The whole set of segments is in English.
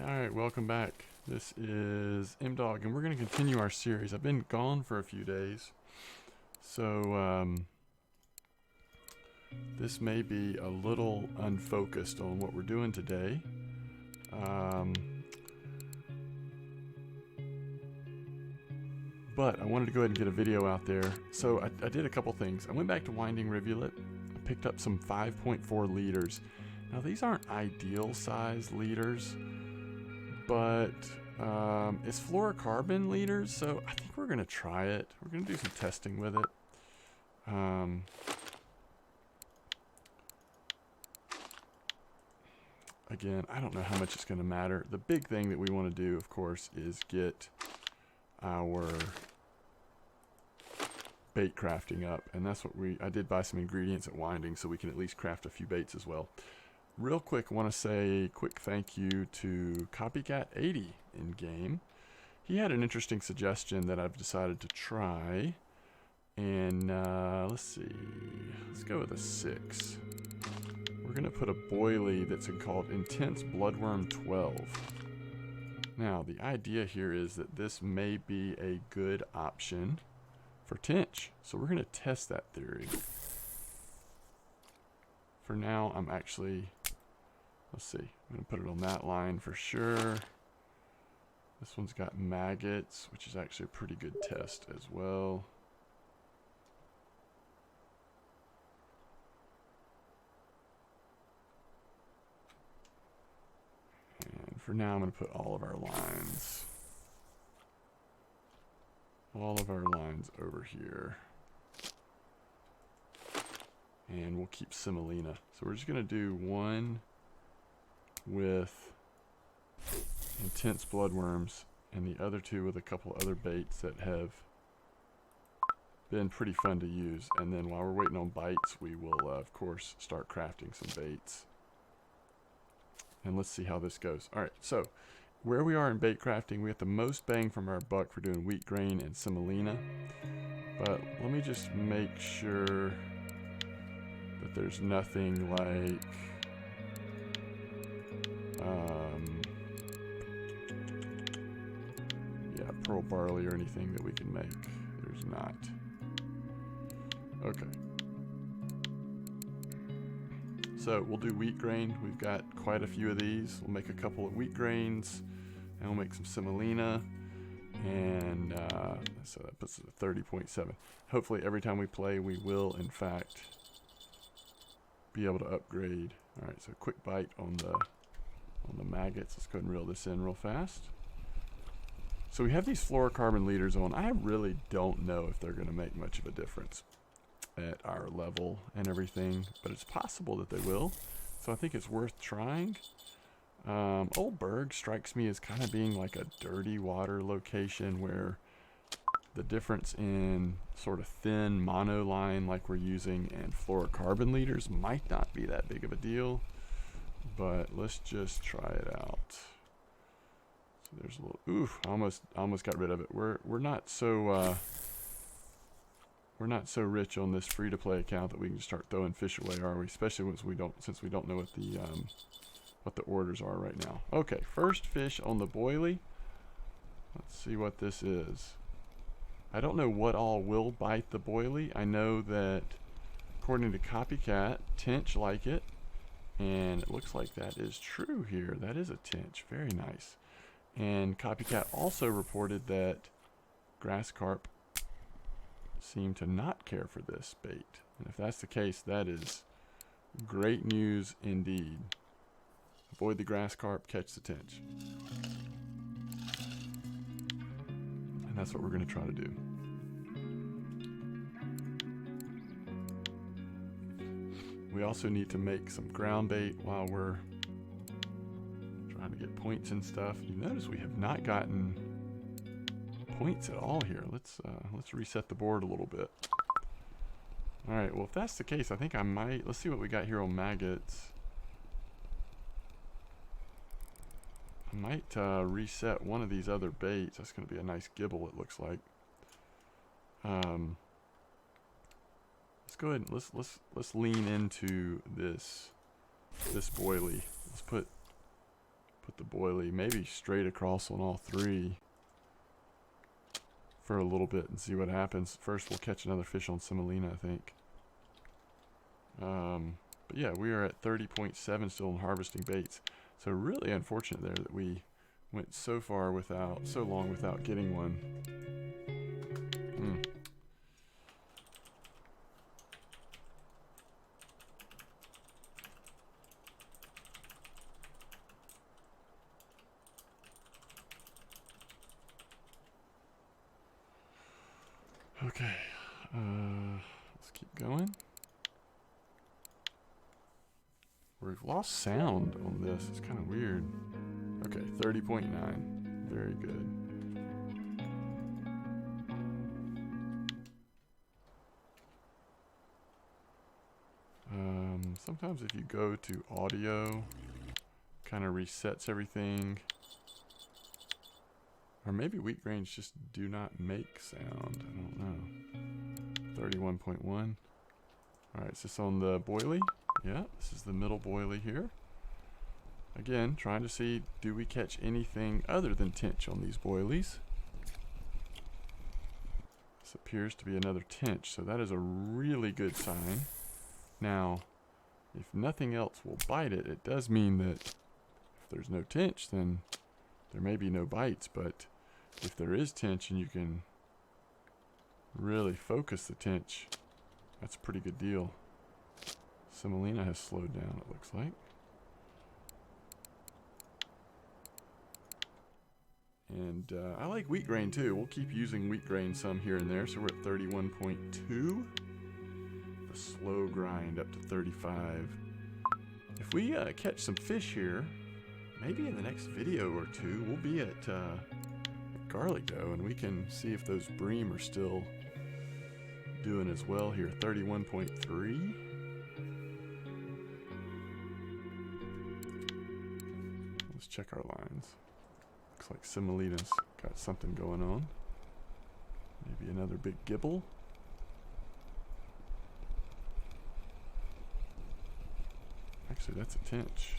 Alright, welcome back. This is M-Dog, and we're going to continue our series. I've been gone for a few days, so this may be a little unfocused on what we're doing today. But I wanted to go ahead and get a video out there. So I did a couple things. I went back to Winding Rivulet. I picked up some 5.4 liters. Now these aren't ideal size liters, but it's fluorocarbon liters, so I think we're going to try it. We're going to do some testing with it. Again, I don't know how much it's going to matter. The big thing that we want to do, of course, is get our bait crafting up, and that's what I did buy some ingredients at Winding so we can at least craft a few baits as well. Real quick, I want to say a quick thank you to Copycat80 in game. He had an interesting suggestion that I've decided to try, and let's see, let's go with a 6. We're going to put a boilie that's called Intense Bloodworm 12. Now, the idea here is that this may be a good option for Tench, so we're going to test that theory. For now, I'm actually, let's see, I'm going to put it on that line for sure. This one's got maggots, which is actually a pretty good test as well. And for now, I'm going to put all of our lines over here. And we'll keep semolina. So we're just going to do one with intense bloodworms and the other two with a couple other baits that have been pretty fun to use. And then while we're waiting on bites, we will of course start crafting some baits. And let's see how this goes. Alright, so where we are in bait crafting, we have the most bang from our buck for doing wheat grain and semolina. But let me just make sure that there's nothing like pearl barley or anything that we can make. There's not. Okay. So we'll do wheat grain. We've got quite a few of these. We'll make a couple of wheat grains, and we'll make some semolina, and so that puts it at 30.7. Hopefully every time we play we will in fact be able to upgrade. Alright, so quick bite on the maggots. Let's go ahead and reel this in real fast. So we have these fluorocarbon leaders on. I really don't know if they're going to make much of a difference at our level and everything, but it's possible that they will. So I think it's worth trying. Old Berg strikes me as kind of being like a dirty water location where the difference in sort of thin monoline like we're using and fluorocarbon leaders might not be that big of a deal, but let's just try it out. So there's a little, oof, almost got rid of it. We're not so rich on this free-to-play account that we can just start throwing fish away, are we? Especially since we don't know what the orders are right now. Okay, first fish on the boilie. Let's see what this is. I don't know what all will bite the boilie. I know that according to Copycat, Tench like it, and it looks like that is true here. That is a Tench. Very nice. And Copycat also reported that grass carp seem to not care for this bait. And if that's the case, that is great news indeed. Avoid the grass carp, catch the tench. And that's what we're going to try to do. We also need to make some ground bait while we're trying to get points and stuff. You notice we have not gotten points at all here. Let's reset the board a little bit. Alright, well if that's the case, I think I might, let's see what we got here on maggots. I might reset one of these other baits. That's going to be a nice gibble, it looks like. Let's go ahead and let's lean into this boilie. Let's put the boilie, maybe straight across on all three for a little bit and see what happens. First, we'll catch another fish on Semolina, I think. But yeah, we are at 30.7 still in harvesting baits. So really unfortunate there that we went so long without getting one. Okay, let's keep going. We've lost sound on this. It's kind of weird. Okay, 30.9. Very good. Sometimes if you go to audio, kind of resets everything. Or maybe weak grains just do not make sound. I don't know. 31.1. Alright, is this on the boilie? Yeah, this is the middle boilie here. Again, trying to see, do we catch anything other than tench on these boilies? This appears to be another tench, so that is a really good sign. Now, if nothing else will bite it, it does mean that if there's no tench, then there may be no bites, but if there is tench and you can really focus the tench, that's a pretty good deal. Semolina has slowed down, it looks like. And I like wheat grain too. We'll keep using wheat grain some here and there. So we're at 31.2. The slow grind up to 35. If we catch some fish here, maybe in the next video or two, we'll be at Garlic Dough and we can see if those bream are still doing as well here. 31.3. Let's check our lines. Looks like Semolina's got something going on. Maybe another big gibble. Actually, that's a tench.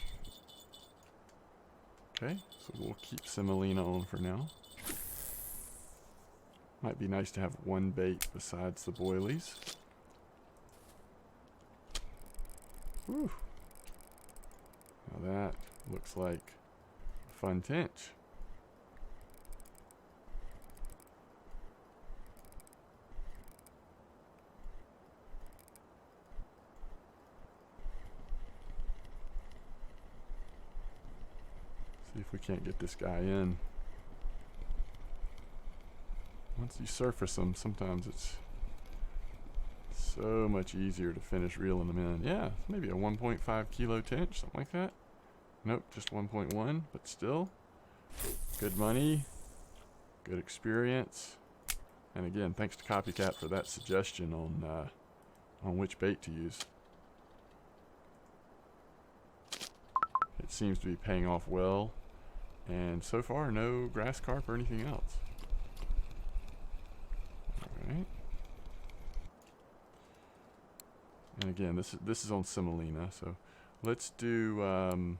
Okay, so we'll keep Semolina on for now. Might be nice to have one bait besides the boilies. Whew. Now that looks like a fun tench. See if we can't get this guy in. Once you surface them, sometimes it's so much easier to finish reeling them in. Yeah, maybe a 1.5 kilo tench, something like that. Nope, just 1.1, but still. Good money, good experience. And again, thanks to Copycat for that suggestion on which bait to use. It seems to be paying off well. And so far, no grass carp or anything else. Alright. And again, this is on Semolina, so let's do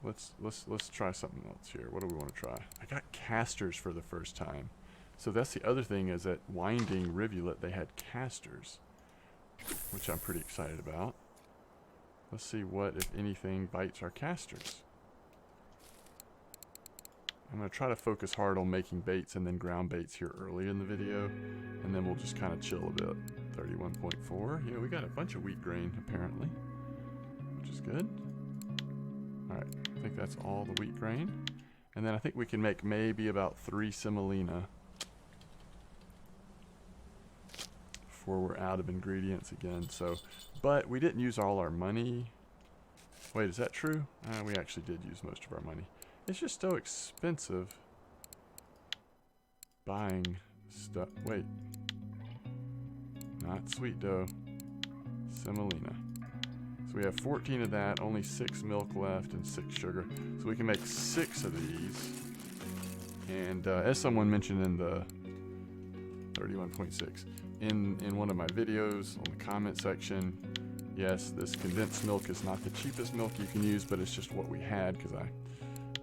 let's try something else here. What do we want to try? I got casters for the first time. So that's the other thing, is at Winding Rivulet they had casters, which I'm pretty excited about. Let's see what, if anything, bites our casters. I'm going to try to focus hard on making baits and then ground baits here early in the video, and then we'll just kind of chill a bit. 31.4. Yeah, we got a bunch of wheat grain apparently, which is good. Alright, I think that's all the wheat grain. And then I think we can make maybe about 3 Semolina before we're out of ingredients again. So, but we didn't use all our money. Wait, is that true? We actually did use most of our money. It's just so expensive buying stuff. Wait, not sweet dough, Semolina. So we have 14 of that, only 6 milk left and 6 sugar. So we can make 6 of these. And as someone mentioned in the 31.6, in one of my videos on the comment section, Yes, this condensed milk is not the cheapest milk you can use, but it's just what we had because I,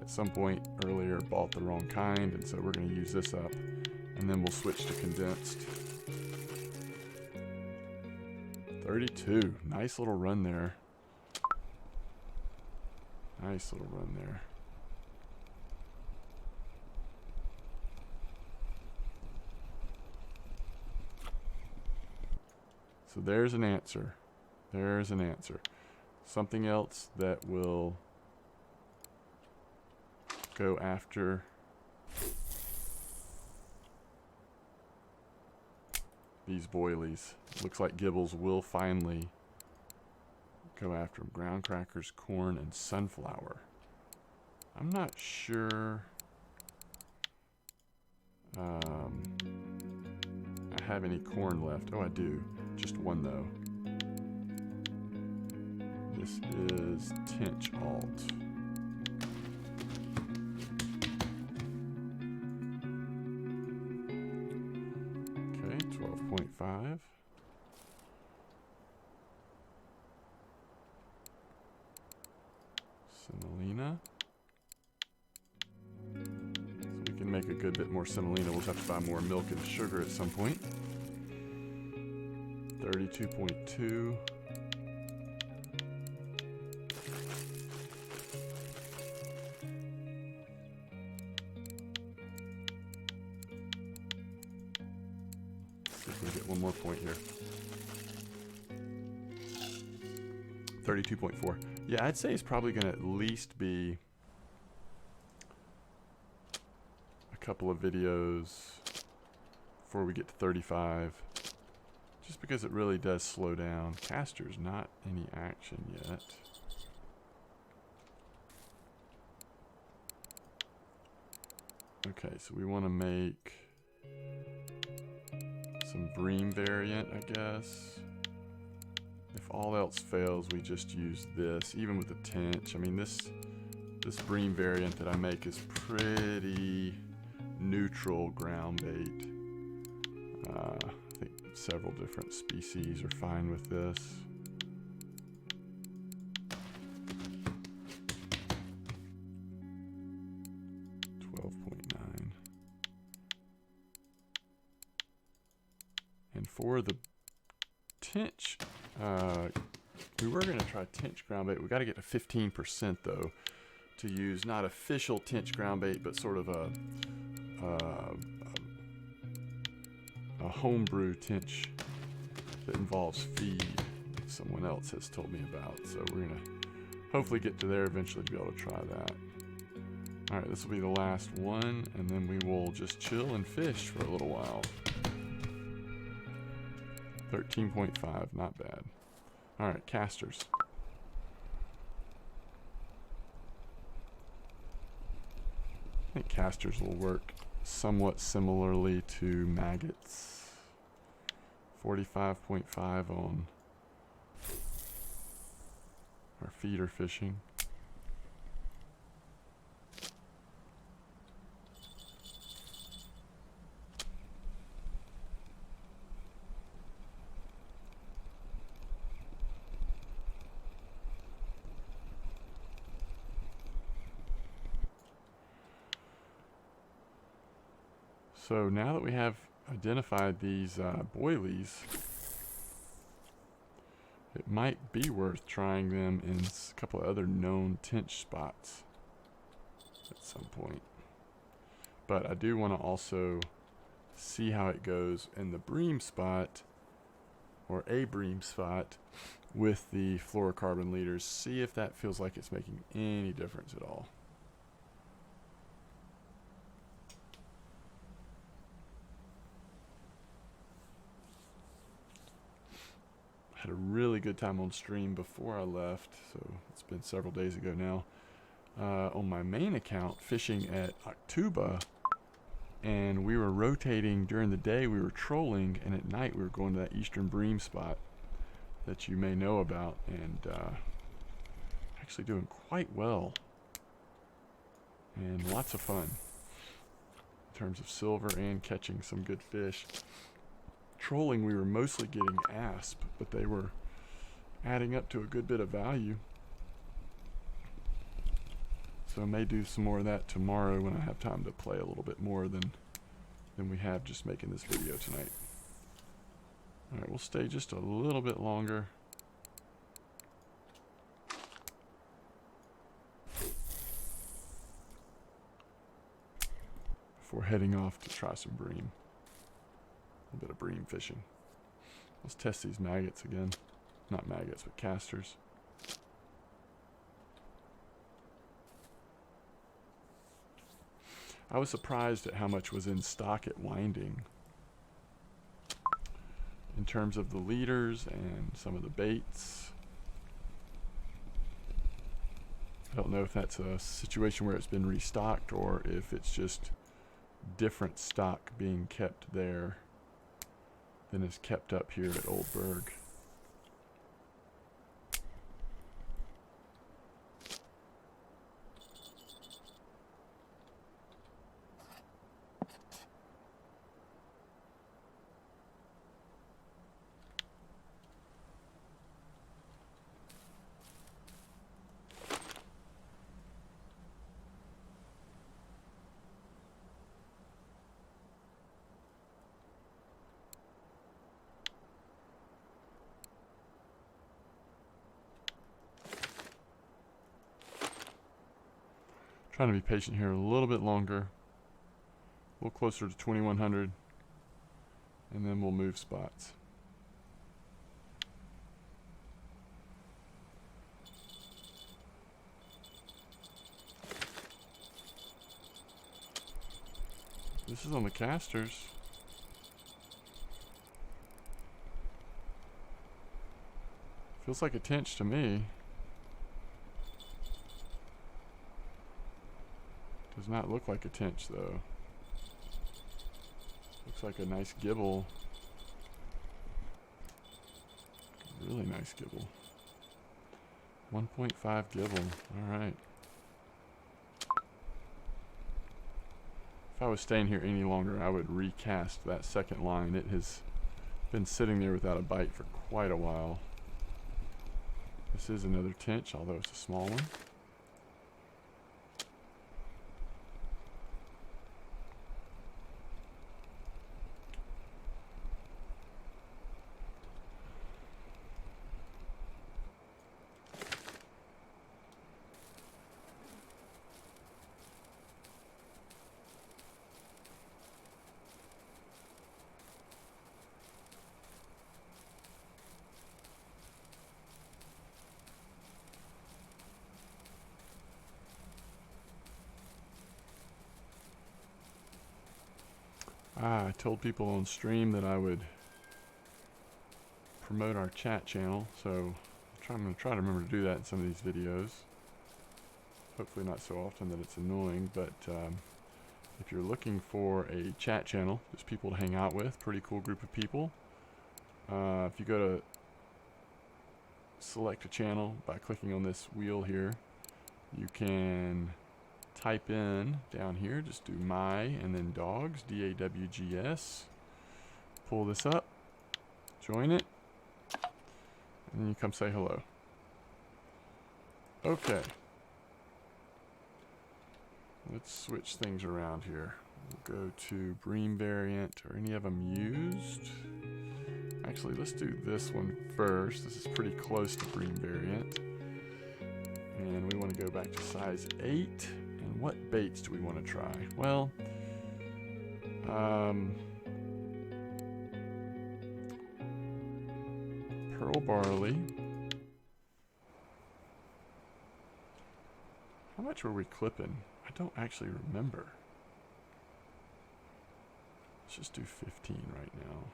at some point earlier, bought the wrong kind, and so we're going to use this up, and then we'll switch to condensed. 32. Nice little run there. Nice little run there. So there's an answer. There's an answer. Something else that will go after these boilies. Looks like Gibbles will finally go after them. Ground crackers, corn, and sunflower. I'm not sure I have any corn left. Oh, I do. Just one, though. This is Tench Alt. Okay, 12.5. Semolina. So we can make a good bit more semolina. We'll have to buy more milk and sugar at some point. 32.2. See if we can get one more point here. 32.4. Yeah, I'd say it's probably going to at least be a couple of videos before we get to 35. Just because it really does slow down. Caster's not any action yet. Okay, so we want to make some bream variant, I guess. If all else fails, we just use this, even with the Tench. I mean, this bream variant that I make is pretty neutral ground bait. I think several different species are fine with this. And for the Tench, we were going to try Tench ground bait. We got to get to 15% though to use not official Tench ground bait, but sort of a homebrew Tench that involves feed that someone else has told me about. So we're going to hopefully get to there eventually to be able to try that. All right, this will be the last one, and then we will just chill and fish for a little while. 13.5, not bad. All right, casters. I think casters will work somewhat similarly to maggots. 45.5 on our feeder fishing. So now that we have identified these boilies, it might be worth trying them in a couple of other known Tench spots at some point. But I do want to also see how it goes in the bream spot, or a bream spot, with the fluorocarbon leaders. See if that feels like it's making any difference at all. Had a really good time on stream before I left, so it's been several days ago now, on my main account fishing at Octuba, and we were rotating during the day. We were trolling, and at night we were going to that eastern bream spot that you may know about, and actually doing quite well and lots of fun in terms of silver and catching some good fish. Trolling, we were mostly getting asp, but they were adding up to a good bit of value. So I may do some more of that tomorrow when I have time to play a little bit more than we have just making this video tonight. Alright, we'll stay just a little bit longer. Before heading off to try some bream. A little bit of bream fishing. Let's test these maggots again. Not maggots, but casters. I was surprised at how much was in stock at Winding. In terms of the leaders and some of the baits. I don't know if that's a situation where it's been restocked or if it's just different stock being kept there than is kept up here at Old Berg. Trying to be patient here a little bit longer. A little closer to 2100. And then we'll move spots. This is on the casters. Feels like a tench to me. Does not look like a tench though. Looks like a nice gibble. Really nice gibble. 1.5 gibble. Alright. If I was staying here any longer, I would recast that second line. It has been sitting there without a bite for quite a while. This is another tench, although it's a small one. I told people on stream that I would promote our chat channel, so I'm going to try to remember to do that in some of these videos. Hopefully not so often that it's annoying, but if you're looking for a chat channel, just people to hang out with, pretty cool group of people. If you go to select a channel by clicking on this wheel here, you can type in down here, just do my and then dogs, D-A-W-G-S. Pull this up, join it, and then you come say hello. Okay. Let's switch things around here. We'll go to bream variant. Are any of them used? Actually, let's do this one first. This is pretty close to bream variant. And we want to go back to size 8. And what baits do we want to try? Well, pearl barley. How much were we clipping? I don't actually remember. Let's just do 15 right now.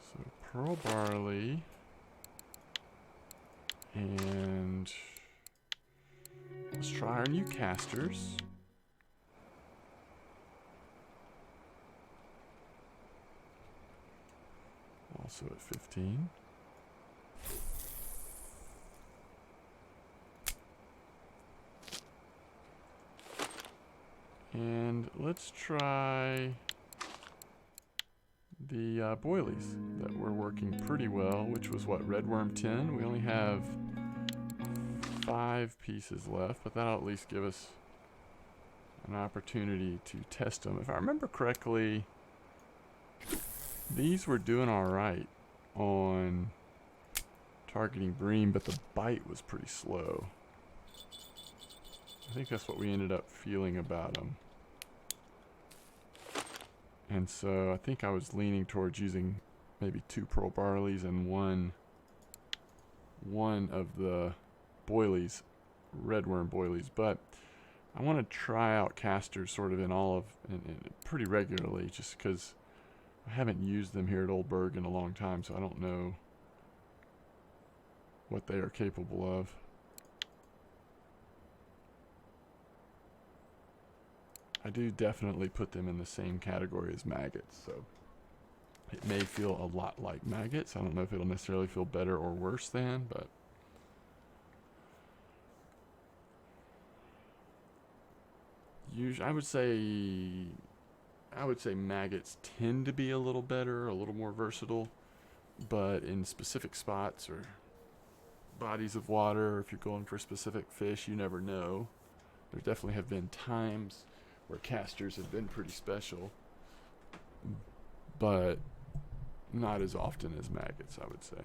So pearl barley and let's try our new casters. Also at 15. And And let's try the boilies that were working pretty well, which was what, Redworm 10? We only have 5 pieces left, but that'll at least give us an opportunity to test them. If I remember correctly, these were doing alright on targeting bream, but the bite was pretty slow. I think that's what we ended up feeling about them. And so I think I was leaning towards using maybe 2 pearl barleys and one of the boilies, redworm boilies. But I want to try out casters sort of in pretty regularly, just because I haven't used them here at Oldburg in a long time, so I don't know what they are capable of. I do definitely put them in the same category as maggots, so it may feel a lot like maggots. I don't know if it'll necessarily feel better or worse than, but usually I would say maggots tend to be a little better, a little more versatile, but in specific spots or bodies of water, or if you're going for specific fish, you never know. There definitely have been times where casters have been pretty special, but not as often as maggots, I would say.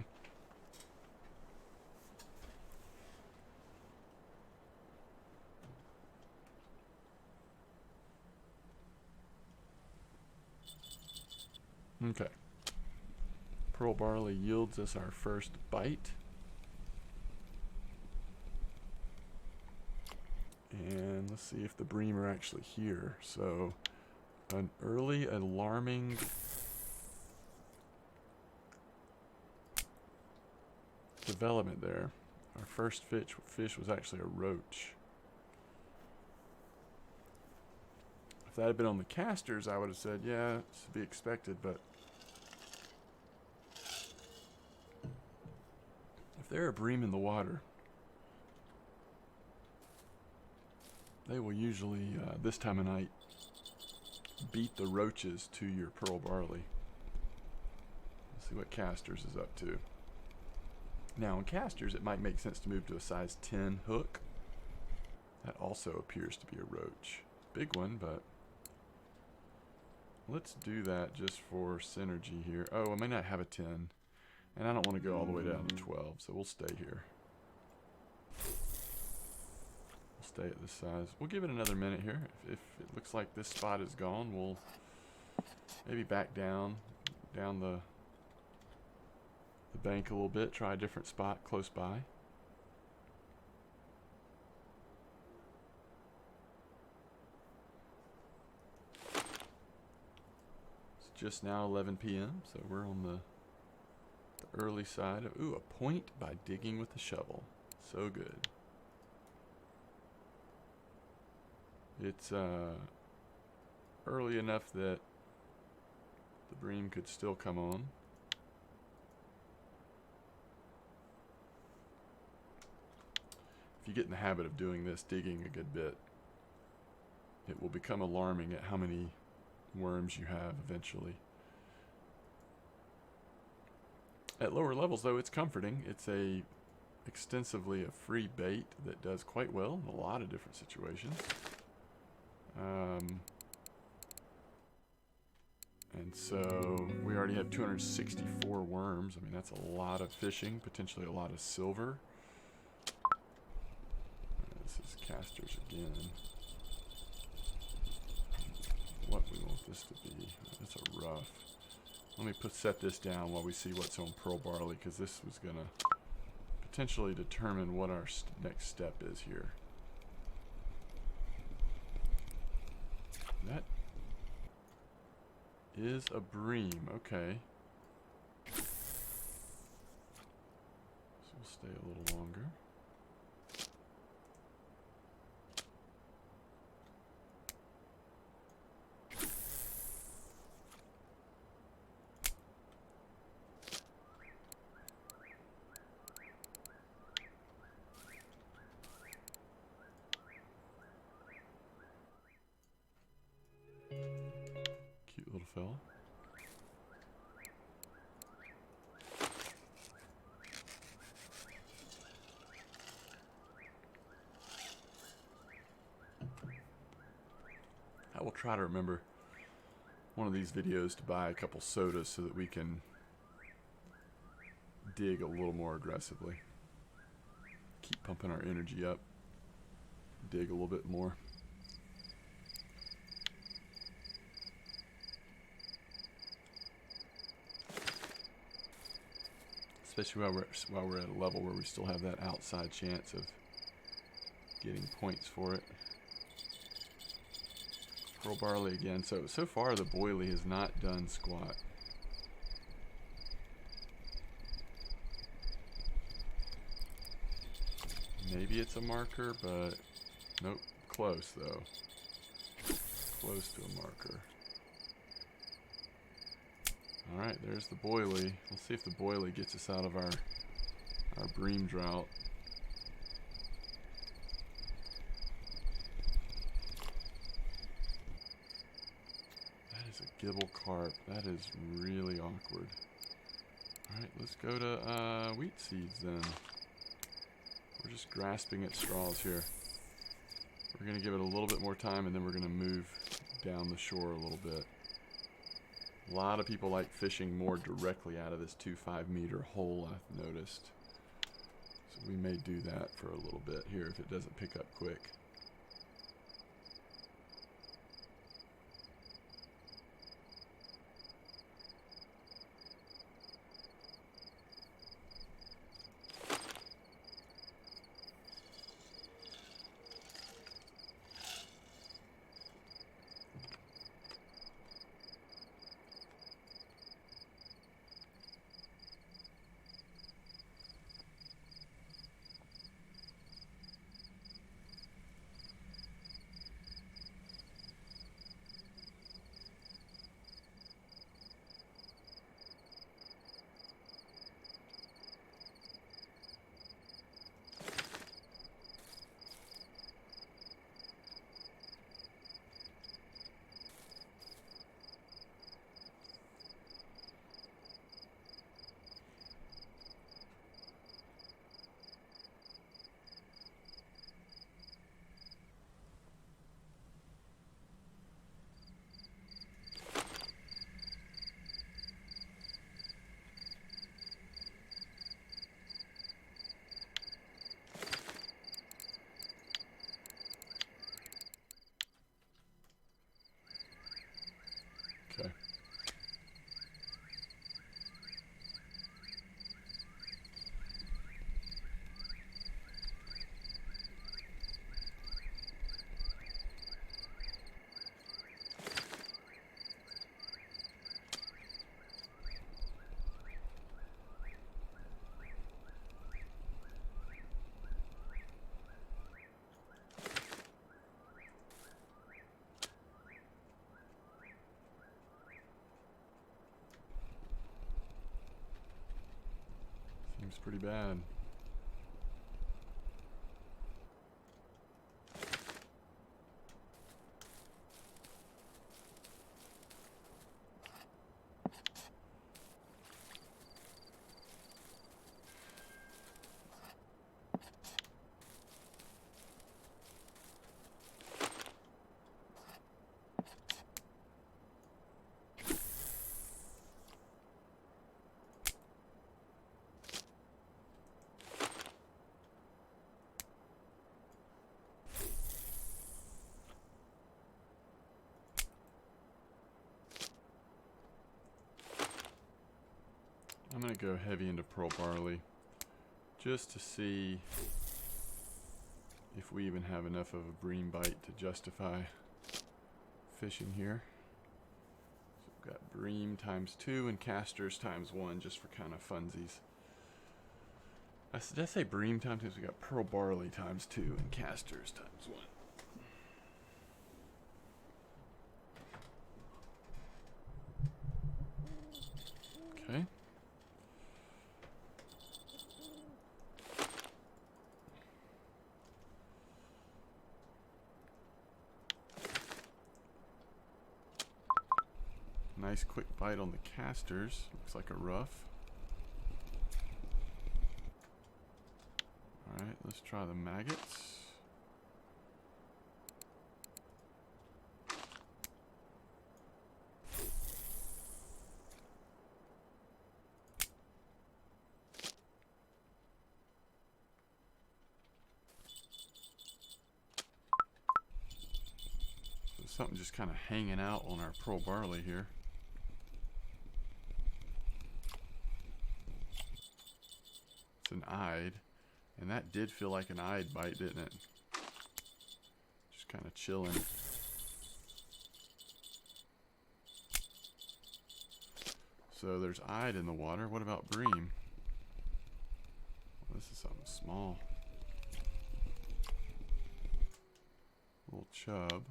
Okay. Pearl barley yields us our first bite. And let's see if the bream are actually here. So, an early alarming development there. Our first fish was actually a roach. If that had been on the casters, I would have said, yeah, it's to be expected, but if they're a bream in the water, they will usually, this time of night, beat the roaches to your pearl barley. Let's see what casters is up to. Now, in casters, it might make sense to move to a size 10 hook. That also appears to be a roach. Big one, but let's do that just for synergy here. Oh, I may not have a 10, and I don't want to go all the way down to 12, so we'll stay here. Stay at this size. We'll give it another minute here. If it looks like this spot is gone, we'll maybe back down the bank a little bit, try a different spot close by. It's just now 11 p.m., so we're on the early side of, ooh, a point by digging with the shovel. So good. It's early enough that the bream could still come on. If you get in the habit of doing this, digging a good bit, it will become alarming at how many worms you have eventually. At lower levels, though, it's comforting. It's extensively a free bait that does quite well in a lot of different situations. And so we already have 264 worms. I mean, that's a lot of fishing, potentially a lot of silver. This is casters again. What we want this to be. That's a rough. Let me set this down while we see what's on pearl barley, because this was going to potentially determine what our next step is here. That is a bream, okay. So we'll stay a little longer. will try to remember one of these videos to buy a couple sodas so that we can dig a little more aggressively. Keep pumping our energy up. Dig a little bit more. Especially while we're at a level where we still have that outside chance of getting points for it. Pearl barley again. So far the boilie has not done squat. Maybe it's a marker, but nope. Close though. Close to a marker. Alright, there's the boilie. Let's see if the boilie gets us out of our bream drought. That is a gibble carp. That is really awkward. Alright, let's go to wheat seeds then. We're just grasping at straws here. We're going to give it a little bit more time and then we're going to move down the shore a little bit. A lot of people like fishing more directly out of this 2-5 meter hole, I've noticed. So we may do that for a little bit here if it doesn't pick up quick. Okay. Seems pretty bad. I'm going to go heavy into pearl barley just to see if we even have enough of a bream bite to justify fishing here. So we've got bream times 2 and casters times 1 just for kind of funsies. Did I say bream times 2? We got pearl barley times 2 and casters times 1. Okay. Nice quick bite on the casters. Looks like a rough. Alright, let's try the maggots. Something just kind of hanging out on our pearl barley here. It's an eyed, and that did feel like an eyed bite, didn't it? Just kind of chilling. So there's eyed in the water. What about bream? Well, this is something small. Little chub.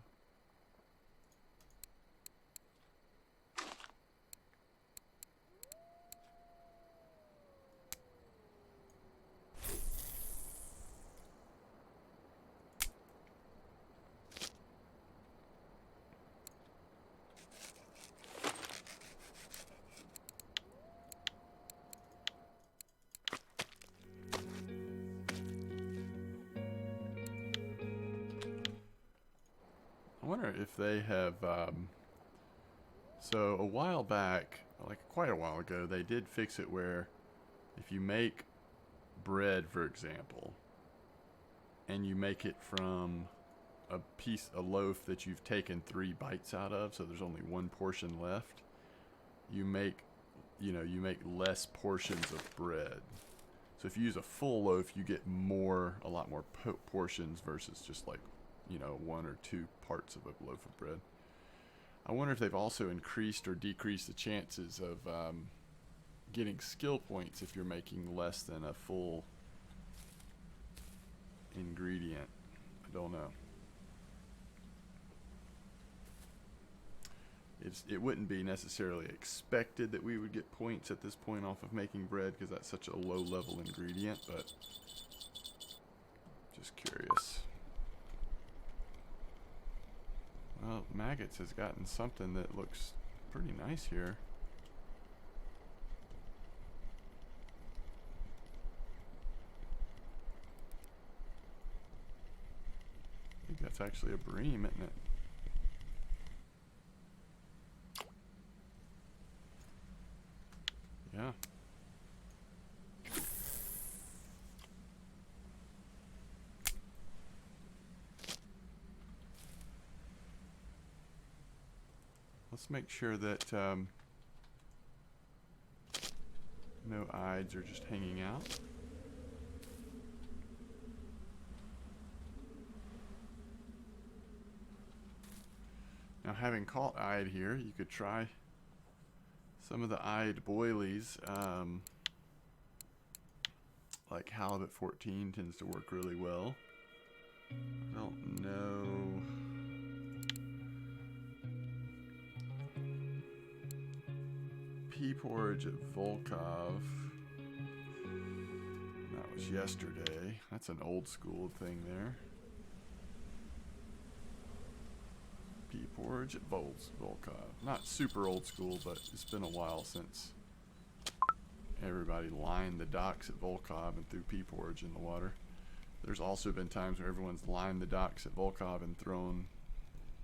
I wonder if they have, so a while back, like quite a while ago, they did fix it where if you make bread, for example, and you make it from a loaf that you've taken 3 bites out of, so there's only 1 portion left, you make less portions of bread. So if you use a full loaf, you get a lot more portions versus just like, 1 or 2 parts of a loaf of bread. I wonder if they've also increased or decreased the chances of getting skill points if you're making less than a full ingredient. I don't know. It wouldn't be necessarily expected that we would get points at this point off of making bread because that's such a low level ingredient, but just curious. Well, Maggots has gotten something that looks pretty nice here. I think that's actually a bream, isn't it? Yeah. Let's make sure that no eyes are just hanging out. Now, having caught eyed here, you could try some of the eyed boilies. Like halibut 14 tends to work really well. I don't know. Pea porridge at Volkov. That was yesterday. That's an old school thing there. Pea porridge at Volkov. Not super old school, but it's been a while since everybody lined the docks at Volkov and threw pea porridge in the water. There's also been times where everyone's lined the docks at Volkov and thrown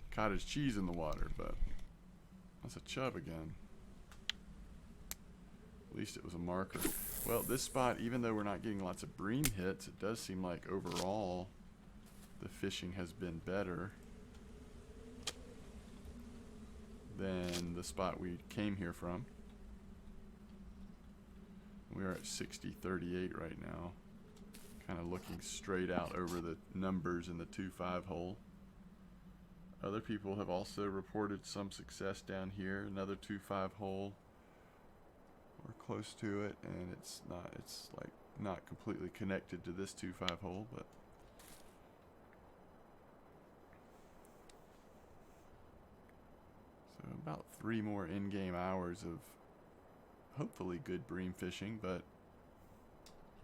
cottage cheese in the water, but that's a chub again. At least it was a marker. Well, this spot, even though we're not getting lots of bream hits, it does seem like overall the fishing has been better than the spot we came here from. We are at 60-38 right now. Kind of looking straight out over the numbers in the 2-5 hole. Other people have also reported some success down here. Another 2-5 hole. We're close to it, and it's like not completely connected to this 2-5 hole, but so about 3 more in-game hours of hopefully good bream fishing, but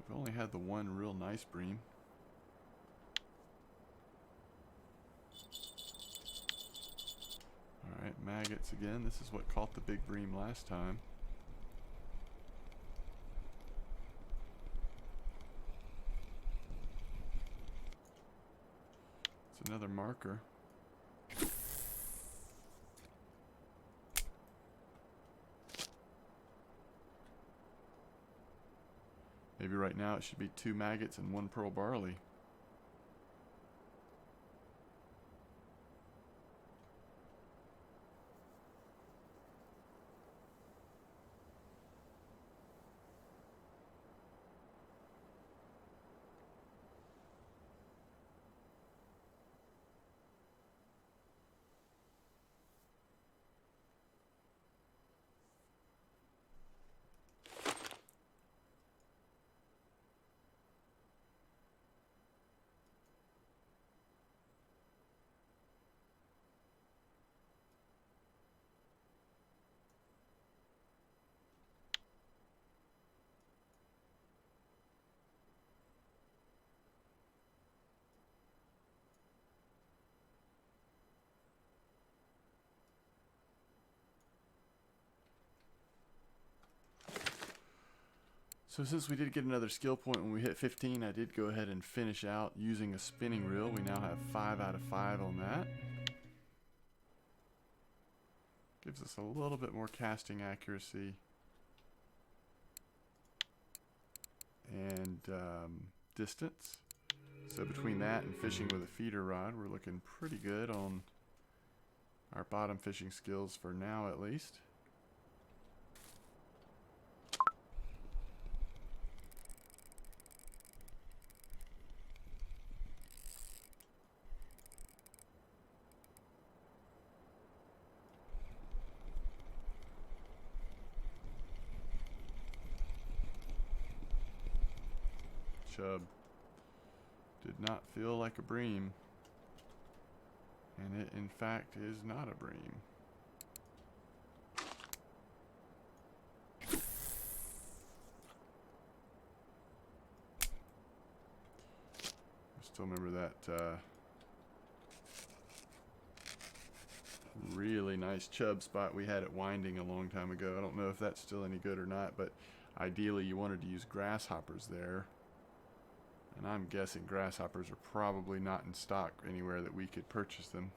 we've only had the one real nice bream. Alright, maggots again. This is what caught the big bream last time. It's another marker. Maybe right now it should be 2 maggots and 1 pearl barley. So since we did get another skill point when we hit 15, I did go ahead and finish out using a spinning reel. We now have 5 out of 5 on that. Gives us a little bit more casting accuracy. And distance. So between that and fishing with a feeder rod, we're looking pretty good on our bottom fishing skills for now at least. Chub did not feel like a bream, and it in fact is not a bream. I still remember that really nice chub spot we had at Winding a long time ago. I don't know if that's still any good or not, but ideally you wanted to use grasshoppers there. And I'm guessing grasshoppers are probably not in stock anywhere that we could purchase them.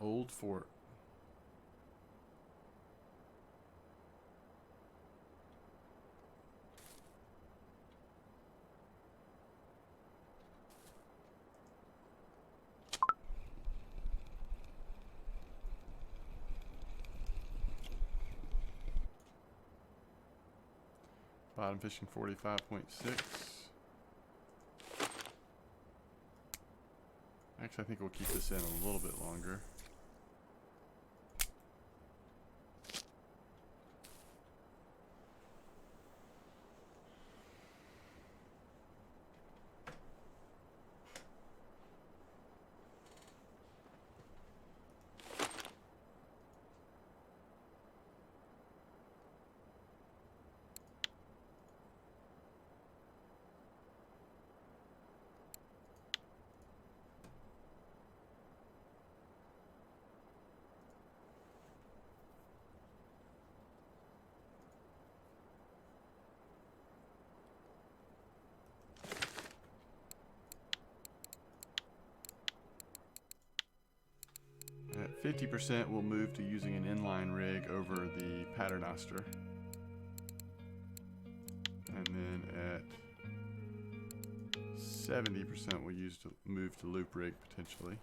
Old Fort. Bottom fishing 45.6. Actually, I think we'll keep this in a little bit longer. At 50%, we'll move to using an inline rig over the paternoster. And then at 70%, we'll move to loop rig potentially.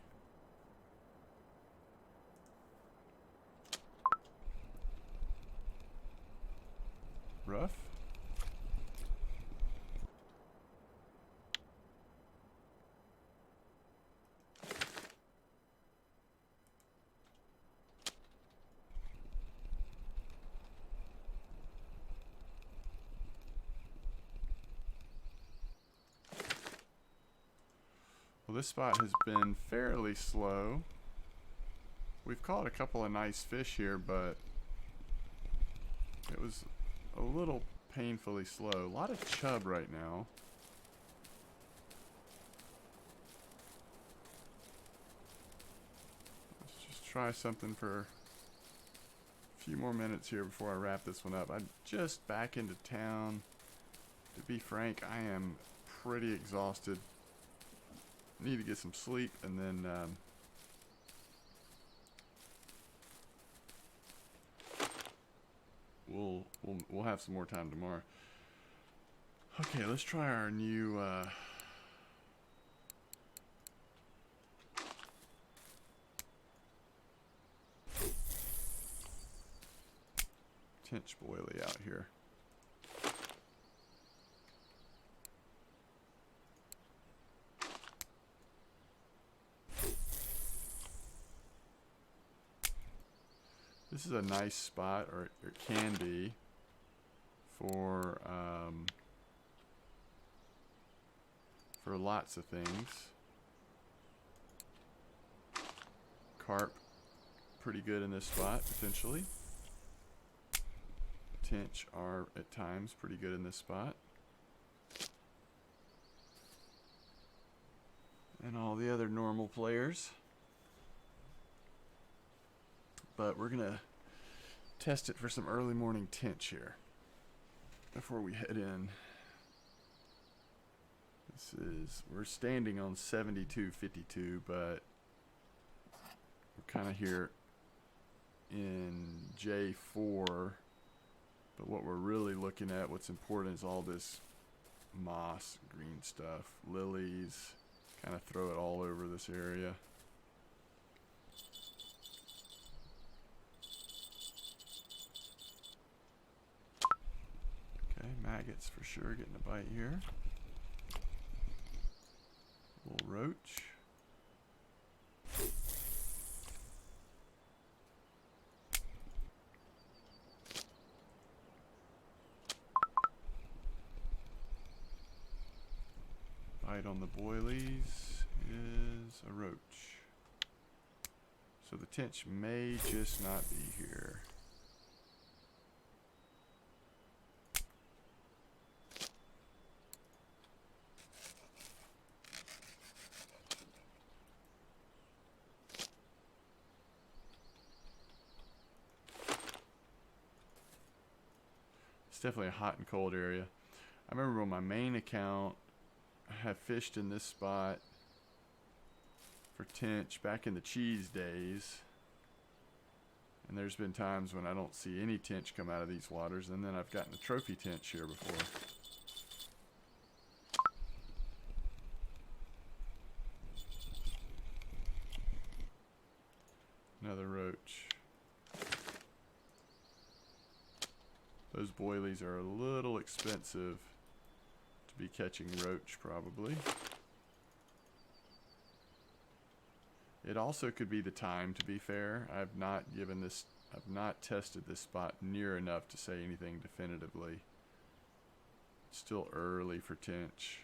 Rough. Well, this spot has been fairly slow. We've caught a couple of nice fish here, but it was a little painfully slow. A lot of chub right now. Let's just try something for a few more minutes here before I wrap this one up. I'm just back into town. To be frank, I am pretty exhausted. Need to get some sleep, and then we'll have some more time tomorrow. Okay, let's try our new Tench boilie out here. This is a nice spot, or it can be, for lots of things. Carp, pretty good in this spot, potentially. Tench are, at times, pretty good in this spot. And all the other normal players. But we're going to test it for some early morning tench here before we head in. We're standing on 72.52, but we're kind of here in J4. But what we're really looking at, what's important, is all this moss, green stuff, lilies, kind of throw it all over this area. Okay, maggots for sure getting a bite here. Little roach. Bite on the boilies is a roach. So the tench may just not be here. It's definitely a hot and cold area. I remember on my main account, I have fished in this spot for tench back in the cheese days. And there's been times when I don't see any tench come out of these waters, and then I've gotten a trophy tench here before. Another roach. Those boilies are a little expensive to be catching roach, probably. It also could be the time, to be fair. I've not tested this spot near enough to say anything definitively. It's still early for tench.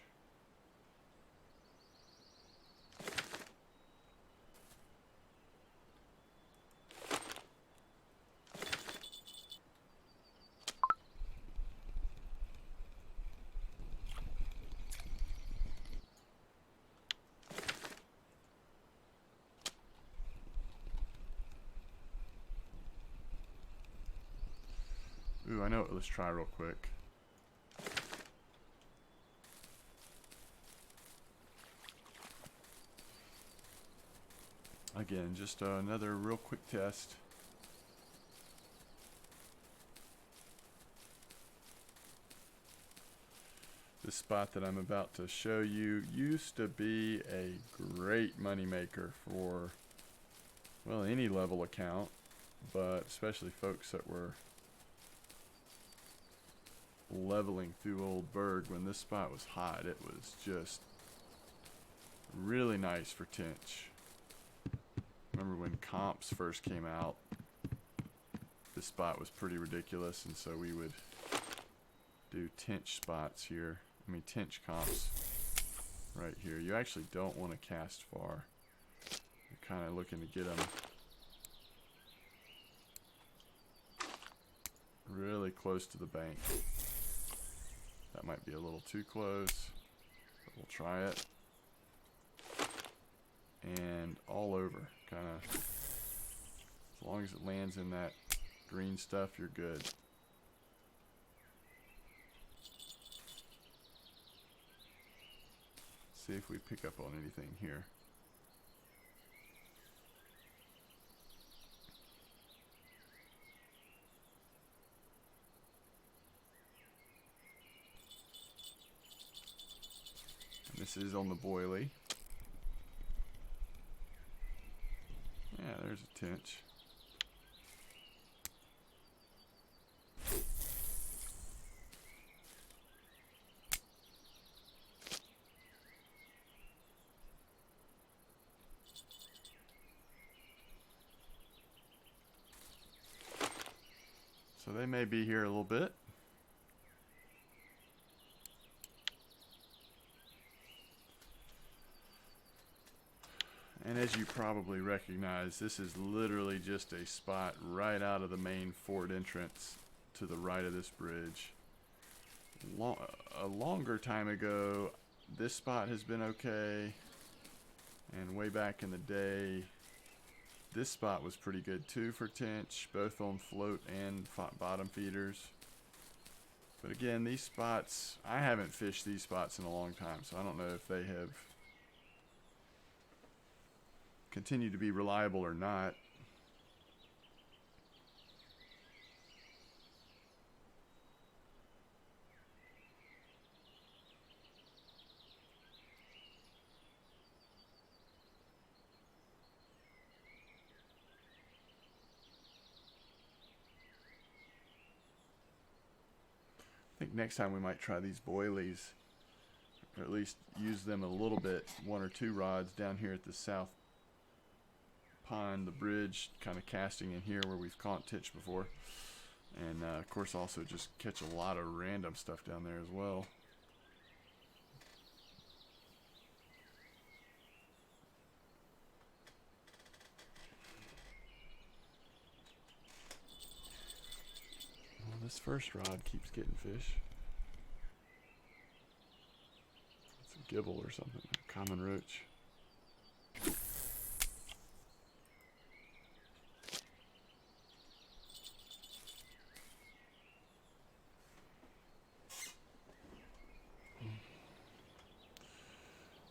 Ooh, I know it. Let's try real quick. Again, just another real quick test. This spot that I'm about to show you used to be a great moneymaker for, well, any level account, but especially folks that were leveling through Old Berg. When this spot was hot, it was just really nice for tench. Remember when comps first came out, this spot was pretty ridiculous, and so we would do tench spots here. I mean tench comps right here. You actually don't want to cast far. You're kind of looking to get them really close to the bank. That might be a little too close, but we'll try it. And all over, kind of, as long as it lands in that green stuff, you're good. See if we pick up on anything here. This is on the boilie. Yeah, there's a tench. So they may be here a little bit. And as you probably recognize, this is literally just a spot right out of the main fort entrance to the right of this bridge. A longer time ago, this spot has been okay. And way back in the day, this spot was pretty good too for Tench, both on float and bottom feeders. But again, these spots, I haven't fished these spots in a long time, so I don't know if they have continued to be reliable or not. I think next time we might try these boilies, or at least use them a little bit, 1 or 2 rods down here at the south pond, the bridge, kind of casting in here where we've caught Tench before. And of course also just catch a lot of random stuff down there as well. Well, this first rod keeps getting fish. It's a gibble or something, a common roach.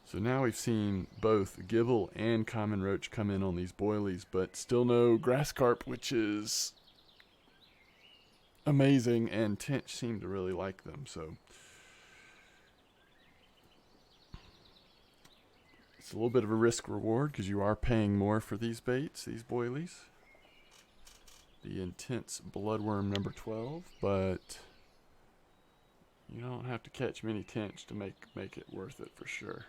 So now we've seen both gibble and common roach come in on these boilies, but still no grass carp, which is amazing, and Tench seemed to really like them. So it's a little bit of a risk reward because you are paying more for these baits, these boilies. The intense bloodworm number 12, but you don't have to catch many Tench to make it worth it for sure.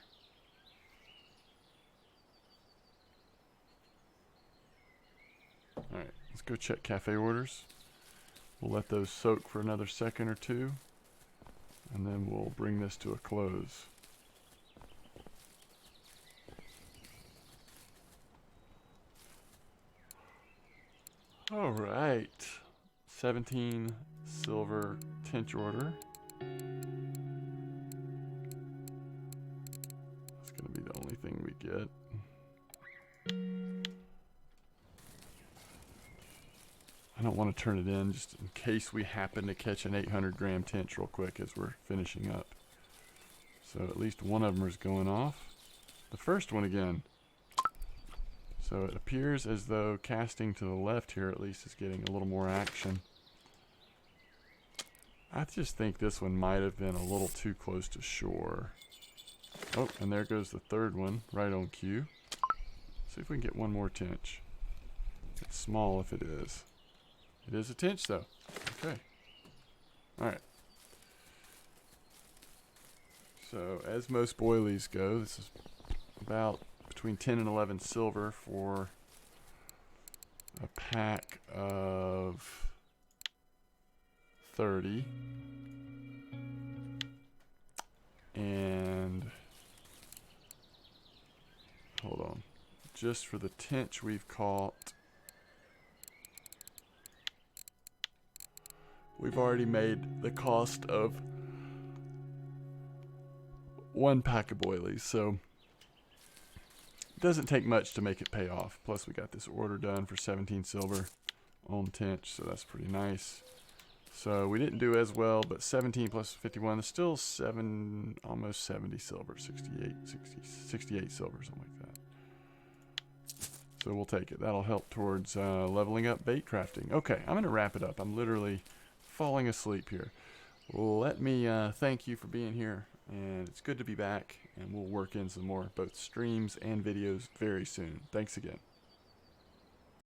Alright, let's go check cafe orders. We'll let those soak for another second or two, and then we'll bring this to a close. Alright, 17 silver Tench order. That's going to be the only thing we get. I don't want to turn it in just in case we happen to catch an 800 gram Tench real quick as we're finishing up. So at least one of them is going off. The first one again. So it appears as though casting to the left here at least is getting a little more action. I just think this one might have been a little too close to shore. Oh, and there goes the third one right on cue. See if we can get one more Tench. It's small if it is. It is a Tench though. Okay. Alright. So as most boilies go, this is about between 10 and 11 silver for a pack of 30. And hold on. Just for the Tench we've caught, we've already made the cost of one pack of boilies, so it doesn't take much to make it pay off. Plus we got this order done for 17 silver on Tench, so that's pretty nice. So we didn't do as well, but 17 plus 51 is still almost 70 silver, 68 silver, something like that. So we'll take it. That'll help towards leveling up bait crafting. Okay, I'm going to wrap it up. I'm literally falling asleep here. Let me thank you for being here, and it's good to be back, and we'll work in some more both streams and videos very soon. Thanks again.